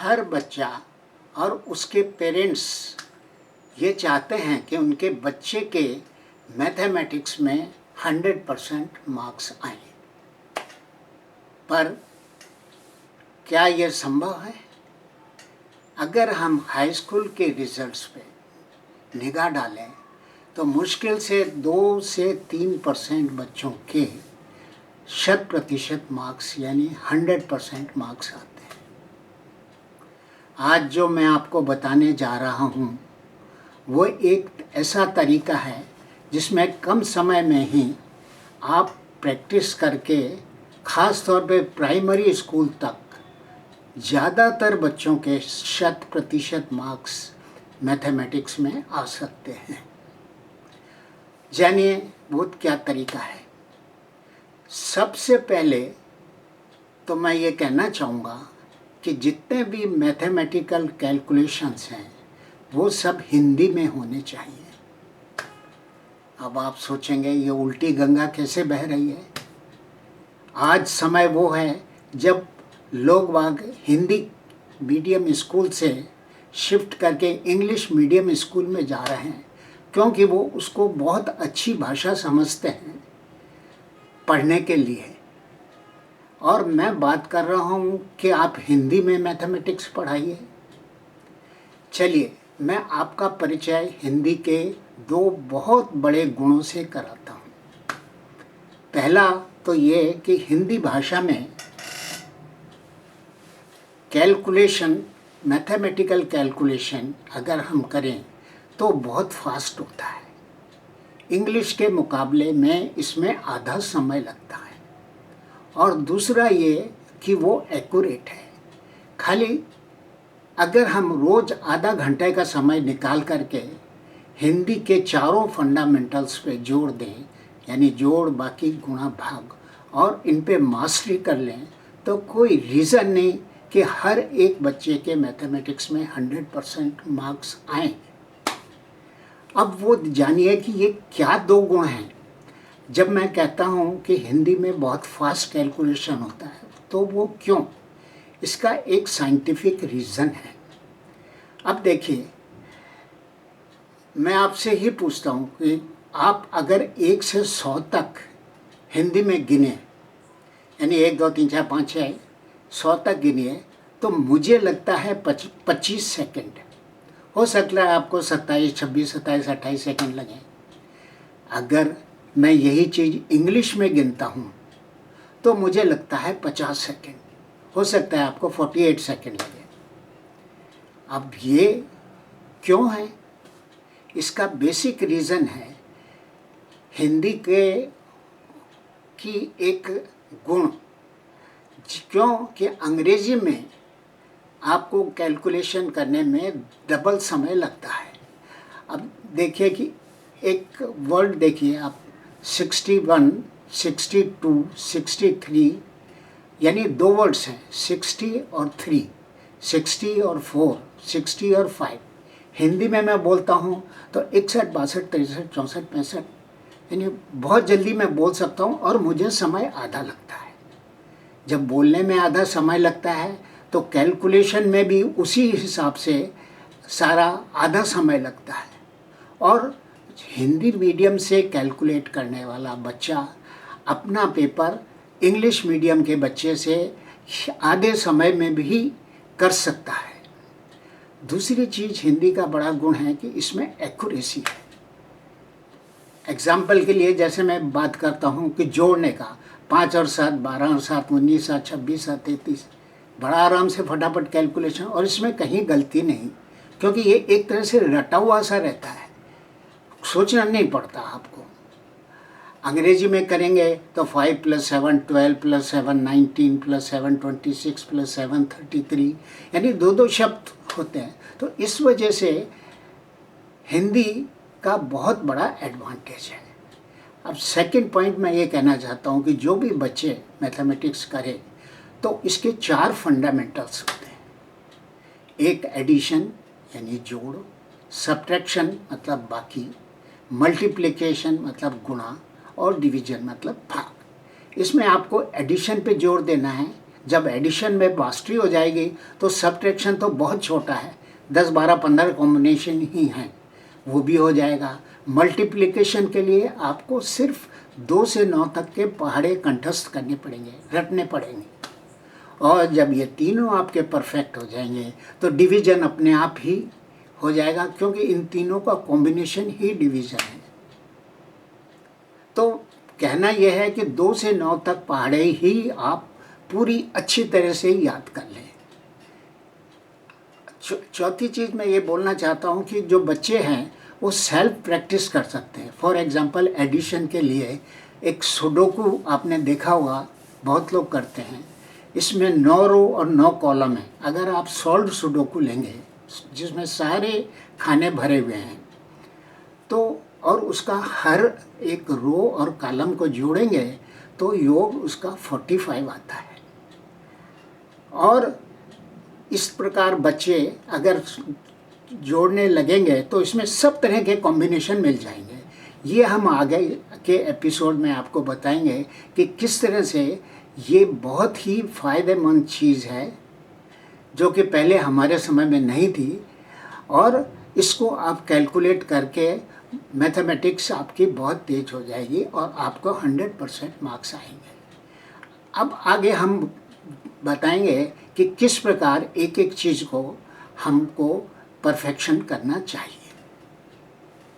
हर बच्चा और उसके पेरेंट्स ये चाहते हैं कि उनके बच्चे के मैथमेटिक्स में 100% मार्क्स आए, पर क्या ये संभव है? अगर हम हाई स्कूल के रिजल्ट्स पे निगाह डालें तो मुश्किल से 2 से 3% बच्चों के 100% मार्क्स यानी 100% मार्क्स आते हैं। आज जो मैं आपको बताने जा रहा हूँ वो एक ऐसा तरीका है जिसमें कम समय में ही आप प्रैक्टिस करके ख़ास तौर पे प्राइमरी स्कूल तक ज़्यादातर बच्चों के 100% मार्क्स मैथमेटिक्स में आ सकते हैं। जानिए वो क्या तरीका है। सबसे पहले तो मैं ये कहना चाहूँगा कि जितने भी मैथमेटिकल कैलकुलेशंस हैं वो सब हिंदी में होने चाहिए। अब आप सोचेंगे ये उल्टी गंगा कैसे बह रही है। आज समय वो है जब लोग बाग हिंदी मीडियम स्कूल से शिफ्ट करके इंग्लिश मीडियम स्कूल में जा रहे हैं, क्योंकि वो उसको बहुत अच्छी भाषा समझते हैं पढ़ने के लिए। और मैं बात कर रहा हूँ कि आप हिंदी में मैथमेटिक्स पढ़ाइए। चलिए मैं आपका परिचय हिंदी के 2 बहुत बड़े गुणों से कराता हूँ। पहला तो ये कि हिंदी भाषा में कैलकुलेशन, मैथमेटिकल कैलकुलेशन अगर हम करें तो बहुत फास्ट होता है। इंग्लिश के मुकाबले में इसमें आधा समय लगता है। और दूसरा ये कि वो एक्यूरेट है। खाली अगर हम रोज़ आधा घंटे का समय निकाल करके हिंदी के 4 फंडामेंटल्स पे जोड़ दें, यानी जोड़, बाकी, गुणा, भाग, और इन पे मास्टरी कर लें तो कोई रीज़न नहीं कि हर एक बच्चे के मैथमेटिक्स में 100% मार्क्स आए। अब वो जानिए कि ये क्या 2 गुण हैं। जब मैं कहता हूँ कि हिंदी में बहुत फास्ट कैलकुलेशन होता है तो वो क्यों? इसका एक साइंटिफिक रीज़न है। अब देखिए, मैं आपसे ही पूछता हूँ कि आप अगर 1 से 100 तक हिंदी में गिने, यानी 1 2 3 4 5 6 100 तक गिनिए, तो मुझे लगता है 25 सेकंड। हो सकता है आपको 27, 26, 27, 28 सेकंड लगे। अगर मैं यही चीज़ इंग्लिश में गिनता हूँ तो मुझे लगता है 50 सेकंड। हो सकता है आपको 48 सेकंड लगे। अब ये क्यों है? इसका बेसिक रीज़न है हिंदी की एक गुण, क्योंकि अंग्रेजी में आपको कैलकुलेशन करने में डबल समय लगता है। अब देखिए कि एक वर्ड देखिए आप, 61, 62, 63, यानी 2 वर्ड्स हैं, 60 और 3, 60 और 4, 60 और 5। हिंदी में मैं बोलता हूँ तो 61, 62, 63, 64, 65, यानी बहुत जल्दी मैं बोल सकता हूँ और मुझे समय आधा लगता है। जब बोलने में आधा समय लगता है तो कैलकुलेशन में भी उसी हिसाब से सारा आधा समय लगता है। और हिंदी मीडियम से कैलकुलेट करने वाला बच्चा अपना पेपर इंग्लिश मीडियम के बच्चे से आधे समय में भी कर सकता है। दूसरी चीज़ हिंदी का बड़ा गुण है कि इसमें एक्यूरेसी है। एग्जाम्पल के लिए जैसे मैं बात करता हूँ कि जोड़ने का, 5 और 7 12 और 7 19, 7 26, 7 33, बड़ा आराम से फटाफट कैलकुलेशन, और इसमें कहीं गलती नहीं, क्योंकि ये एक तरह से रटा हुआ सा रहता है, सोचना नहीं पड़ता आपको। अंग्रेजी में करेंगे तो 5 + 7 12 + 7 19 + 7 26 + 7 33, यानी 2 शब्द होते हैं। तो इस वजह से हिंदी का बहुत बड़ा एडवांटेज है। अब सेकंड पॉइंट मैं ये कहना चाहता हूँ कि जो भी बच्चे मैथमेटिक्स करें तो इसके 4 फंडामेंटल्स होते हैं। एक एडिशन यानी जोड़, सब्ट्रैक्शन मतलब बाकी, मल्टीप्लिकेशन मतलब गुणा, और डिवीजन मतलब भाग। इसमें आपको एडिशन पे जोर देना है जब एडिशन में मास्टरी हो जाएगी तो सब्ट्रैक्शन तो बहुत छोटा है, 10, 12, 15 कॉम्बिनेशन ही हैं, वो भी हो जाएगा। मल्टीप्लिकेशन के लिए आपको सिर्फ 2 से 9 तक के पहाड़े कंठस्थ करने पड़ेंगे, रटने पड़ेंगे। और जब ये तीनों आपके परफेक्ट हो जाएंगे तो डिवीज़न अपने आप ही हो जाएगा, क्योंकि इन तीनों का कॉम्बिनेशन ही डिवीज़न है। तो कहना यह है कि 2 से 9 तक पहाड़े ही आप पूरी अच्छी तरह से याद कर लें। चौथी चीज़ मैं ये बोलना चाहता हूँ कि जो बच्चे हैं वो सेल्फ प्रैक्टिस कर सकते हैं। फॉर एग्जांपल एडिशन के लिए एक सुडोकू आपने देखा होगा, बहुत लोग करते हैं। इसमें 9 रो और 9 कॉलम है। अगर आप सॉल्व्ड सुडोकू लेंगे जिसमें सारे खाने भरे हुए हैं तो, और उसका हर एक रो और कॉलम को जोड़ेंगे तो योग उसका 45 आता है। और इस प्रकार बच्चे अगर जोड़ने लगेंगे तो इसमें सब तरह के कॉम्बिनेशन मिल जाएंगे। ये हम आगे के एपिसोड में आपको बताएंगे कि किस तरह से ये बहुत ही फ़ायदेमंद चीज़ है जो कि पहले हमारे समय में नहीं थी, और इसको आप कैलकुलेट करके मैथमेटिक्स आपकी बहुत तेज हो जाएगी और आपको 100% मार्क्स आएंगे। अब आगे हम बताएंगे कि किस प्रकार एक एक चीज़ को हमको परफेक्शन करना चाहिए।